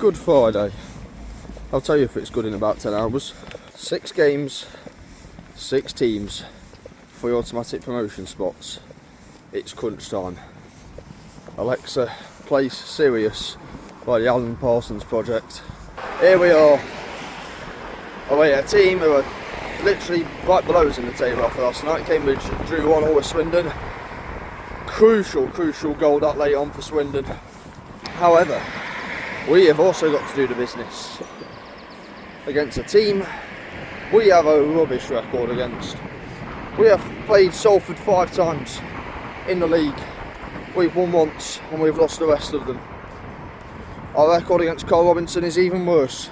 Good Friday. I'll tell you if it's good in about 10 hours. 6 games, 6 teams, 3 automatic promotion spots. It's crunch time. Alexa, plays Sirius by the Alan Parsons Project. Here we are, away at a team who are literally right below us in the table after last night. Cambridge drew 1-1 with Swindon. Crucial goal that late on for Swindon. However, we have also got to do the business against a team we have a rubbish record against. We have played Salford 5 times in the league. We've won once and we've lost the rest of them. Our record against Carl Robinson is even worse.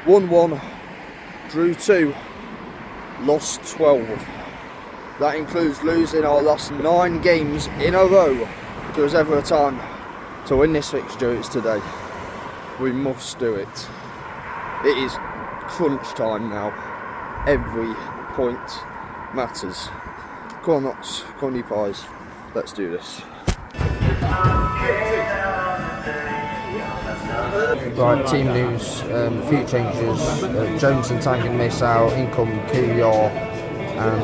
Won 1, drew 2, lost 12. That includes losing our last 9 games in a row. If there was ever a time to win this fixture, it's today. We must do it. It is crunch time now. Every point matters. Come on, Knox. Come on, you pies. Let's do this. Right, team news, a few changes. Jones and Tangen miss out, in come Kuyar and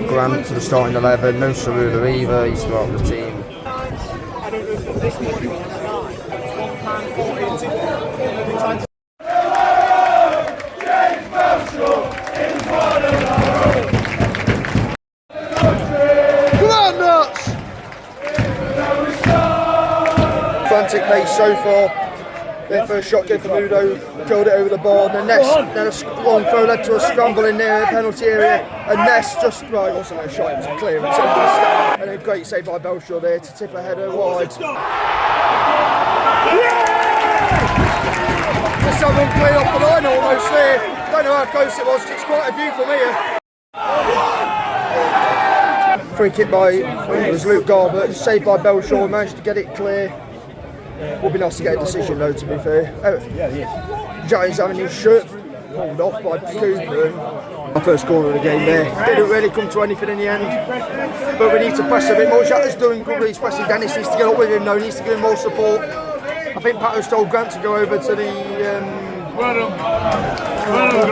Grant to the starting 11. No Sarula either, he's still out of the team. I don't know if this morning will start. It's £1.40. Come on, nuts! Frantic pace so far. Their first shot came from Udo, killed it over the bar, and then a long throw led to a scramble in the penalty area, and Ness just, well, it wasn't a shot, it was a clearance, and a great save by Belshaw there to tip a header wide. Just someone clear off the line almost there. Don't know how close it was, it's quite a view from here. Free kick by, it was Luke Garbutt, saved by Belshaw, managed to get it clear. Would be nice to get a decision though, to be fair. Johnny's having his shirt pulled off by Cooper. Our first corner of the game there. Didn't really come to anything in the end. But we need to press a bit more. Jatta's doing good, he's pressing. Dennis needs to get up with him though, he needs to give him more support. I think Patto's told Grant to go over to the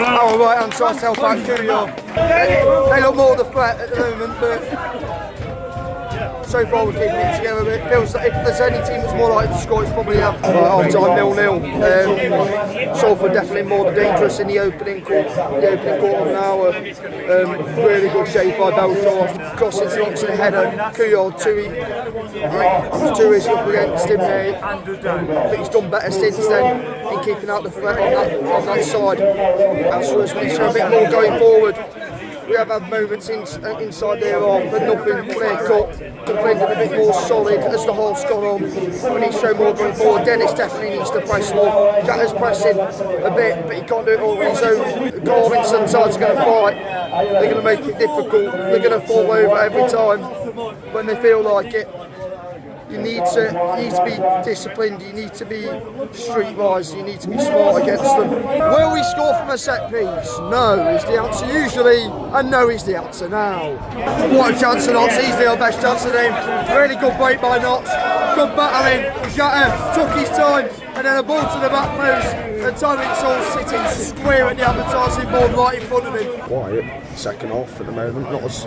our right hand side to help out Kuyar. They look more the threat at the moment, but so far we're keeping it together. It feels that if there's any team that's more likely to score, it's probably half time 0-0. Salford definitely more dangerous in the opening quarter of an hour. Really good shave by Belshaw, crossing to Oxford header. Kuyar two is up against him there, but he's done better since then in keeping out the threat on that side. As for us, we need to a bit more going forward. We have had moments inside their arm, but nothing clear cut. To blend it a bit more solid as the half's gone on. We need to show more going forward. Dennis definitely needs to press more. Jatta's pressing a bit, but he can't do it all on his own. Garvinson side's going to fight. They're going to make it difficult. They're going to fall over every time when they feel like it. You need to be disciplined, you need to be streetwise, you need to be smart against them. Will we score from a set piece? No is the answer usually, and no is the answer now. What a chance for Knox, easily our best chance of him. Really good break by Knox, good battering. Jatta took his time, and then a ball to the back post, and Tyrant's all sitting square at the advertising board right in front of him. Quiet second half at the moment, not as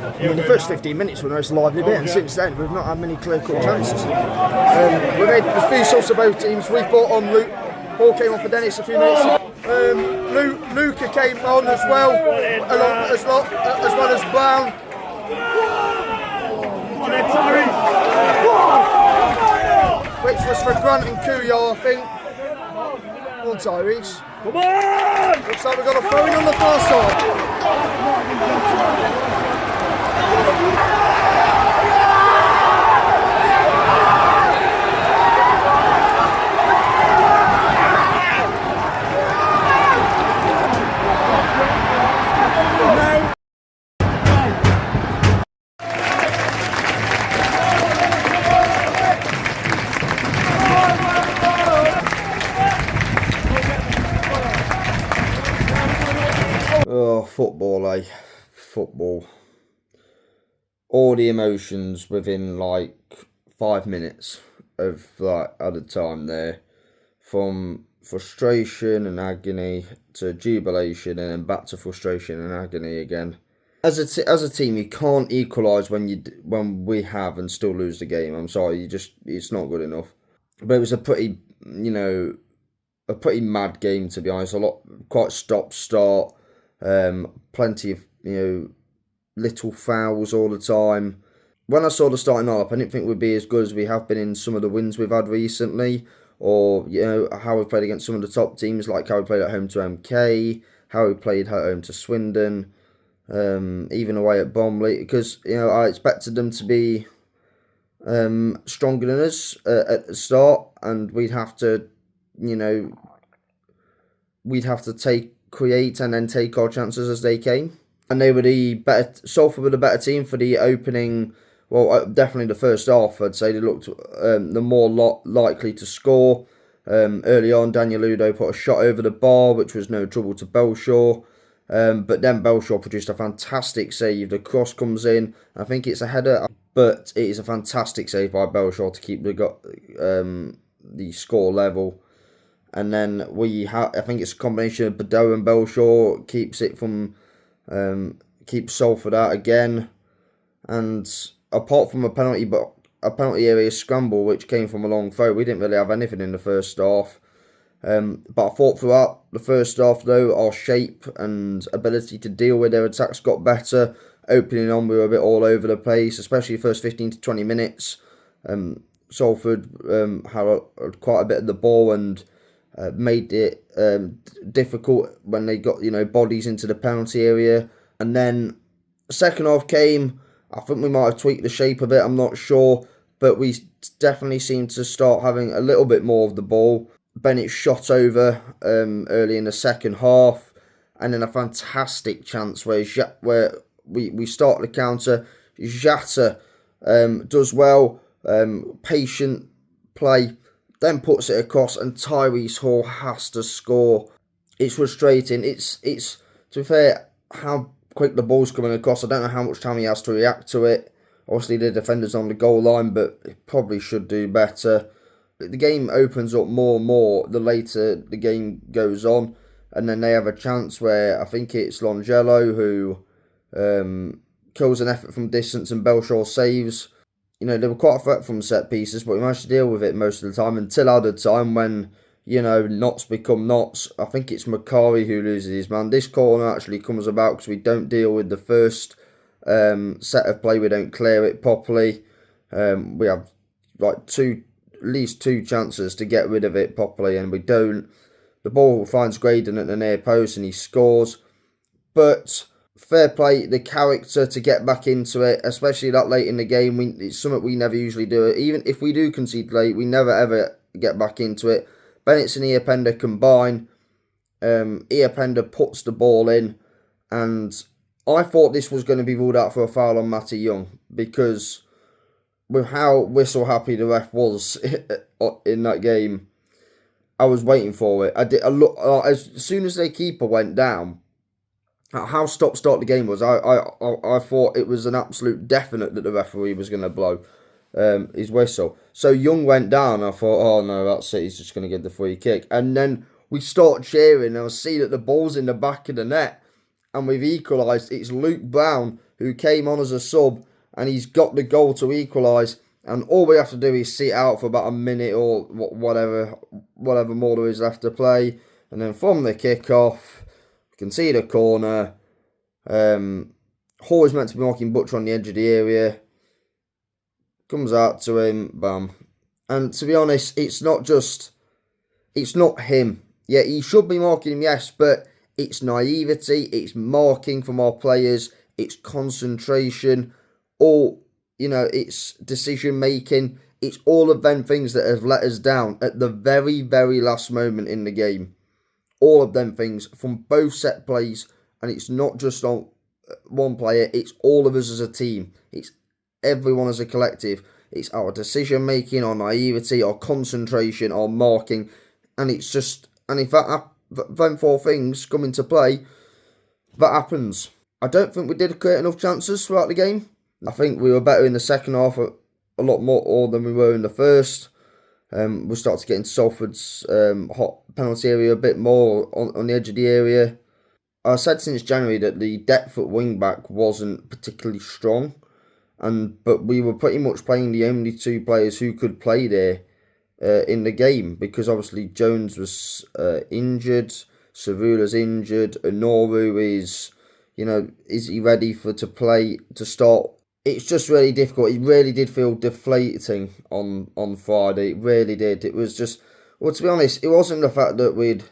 I mean, the first 15 minutes were the most lively bit, and since then we've not had many clear-cut chances. We made the few subs of both teams. We've brought on Luke. Ball came on for Dennis a few minutes ago. Luca came on as well, as well as Brown. Which was for Grant and Kuyar, I think. Come on, Tyrese. Come on! Looks like we've got a throw-in on the far side. Oh, football, eh? Football. All the emotions within like 5 minutes. of like added time there, from frustration and agony to jubilation, and then back to frustration and agony again. As a team, you can't equalise when we have and still lose the game. I'm sorry, it's not good enough. But it was a pretty mad game, to be honest. Quite stop-start, plenty of little fouls all the time. When I saw the starting lineup, I didn't think we'd be as good as we have been in some of the wins we've had recently, or how we played against some of the top teams, like how we played at home to MK, how we played at home to Swindon, even away at Bromley, because I expected them to be stronger than us at the start, and we'd have to create and then take our chances as they came. And they were Salford were the better team for the opening. Well, definitely the first half. I'd say they looked the more likely to score. Early on, Daniel Udo put a shot over the bar, which was no trouble to Belshaw. But then Belshaw produced a fantastic save. The cross comes in. I think it's a header, but it is a fantastic save by Belshaw to keep the score level. And then I think it's a combination of Badeau and Belshaw keeps Salford out again. And apart from a penalty area scramble which came from a long throw, we didn't really have anything in the first half. But I thought throughout the first half, though, our shape and ability to deal with their attacks got better. Opening on, we were a bit all over the place, especially the first 15 to 20 minutes. Salford had quite a bit of the ball and made it difficult when they got bodies into the penalty area. And then the second half came. I think we might have tweaked the shape a bit, I'm not sure, but we definitely seemed to start having a little bit more of the ball. Bennett shot over early in the second half, and then a fantastic chance where we start the counter. Jata does well, patient play, then puts it across, and Tyrese Hall has to score. It's frustrating. It's to be fair, how quick the ball's coming across. I don't know how much time he has to react to it. Obviously, the defender's on the goal line, but he probably should do better. The game opens up more and more the later the game goes on, and then they have a chance where I think it's Longello who kills an effort from distance and Belshaw saves. They were quite a threat from set pieces, but we managed to deal with it most of the time until other time when knots become knots. I think it's Macari who loses his man. This corner actually comes about because we don't deal with the first set of play. We don't clear it properly. We have at least two chances to get rid of it properly, and we don't. The ball finds Graydon at the near post and he scores. But fair play, the character to get back into it, especially that late in the game. It's something we never usually do. Even if we do concede late, we never ever get back into it. Bennett and Iapenda combine. Iapenda puts the ball in, and I thought this was going to be ruled out for a foul on Matty Young, because with how whistle happy the ref was in that game, I was waiting for it. I look as soon as their keeper went down. How stop-start the game was, I thought it was an absolute definite that the referee was going to blow his whistle. So Young went down, I thought, oh no, that's it, he's just going to get the free kick. And then we start cheering, and I see that the ball's in the back of the net, and we've equalised. It's Luke Brown who came on as a sub, and he's got the goal to equalise. And all we have to do is sit out for about a minute or whatever more there is left to play. And then from the kick-off, concede a corner. Hall is meant to be marking Butcher on the edge of the area. Comes out to him, bam. And to be honest, it's not him. Yeah, he should be marking him, yes, but it's naivety, it's marking from our players, it's concentration, it's decision making. It's all of them things that have let us down at the very, very last moment in the game. All of them things from both set plays, and it's not just on one player, it's all of us as a team. It's everyone as a collective. It's our decision making, our naivety, our concentration, our marking, and it's just, and if them four things come into play, that happens. I don't think we did create enough chances throughout the game. I think we were better in the second half a lot more than we were in the first. We'll start to get into Salford's hot penalty area a bit more on the edge of the area. I said since January that the depth at wing back wasn't particularly strong, but we were pretty much playing the only two players who could play there in the game, because obviously Jones was injured, Savula's injured, Onoru is, is he ready to start? It's just really difficult. It really did feel deflating on Friday. It really did. It was just, well, to be honest, it wasn't the fact that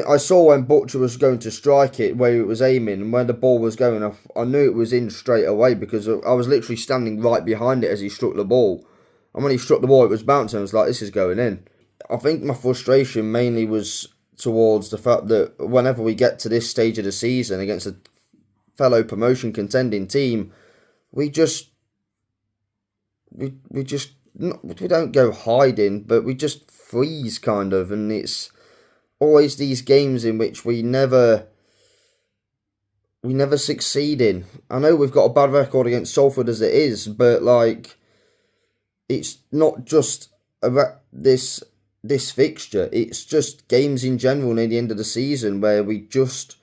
I saw when Butcher was going to strike it, where it was aiming, and where the ball was going, I knew it was in straight away, because I was literally standing right behind it as he struck the ball. And when he struck the ball, it was bouncing. I was like, this is going in. I think my frustration mainly was towards the fact that whenever we get to this stage of the season against a fellow promotion contending team, we don't go hiding, but we just freeze kind of, and it's always these games in which we never succeed in. I know we've got a bad record against Salford as it is, but it's not just this fixture. It's just games in general near the end of the season where we just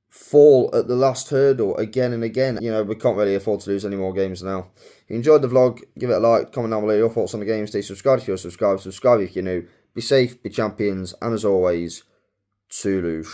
fall at the last hurdle again and again. We can't really afford to lose any more games now. If you enjoyed the vlog, give it a like, comment down below your thoughts on the game, stay subscribed if you're subscribed, subscribe if you're new. Be safe, be champions, and as always, Toulouse.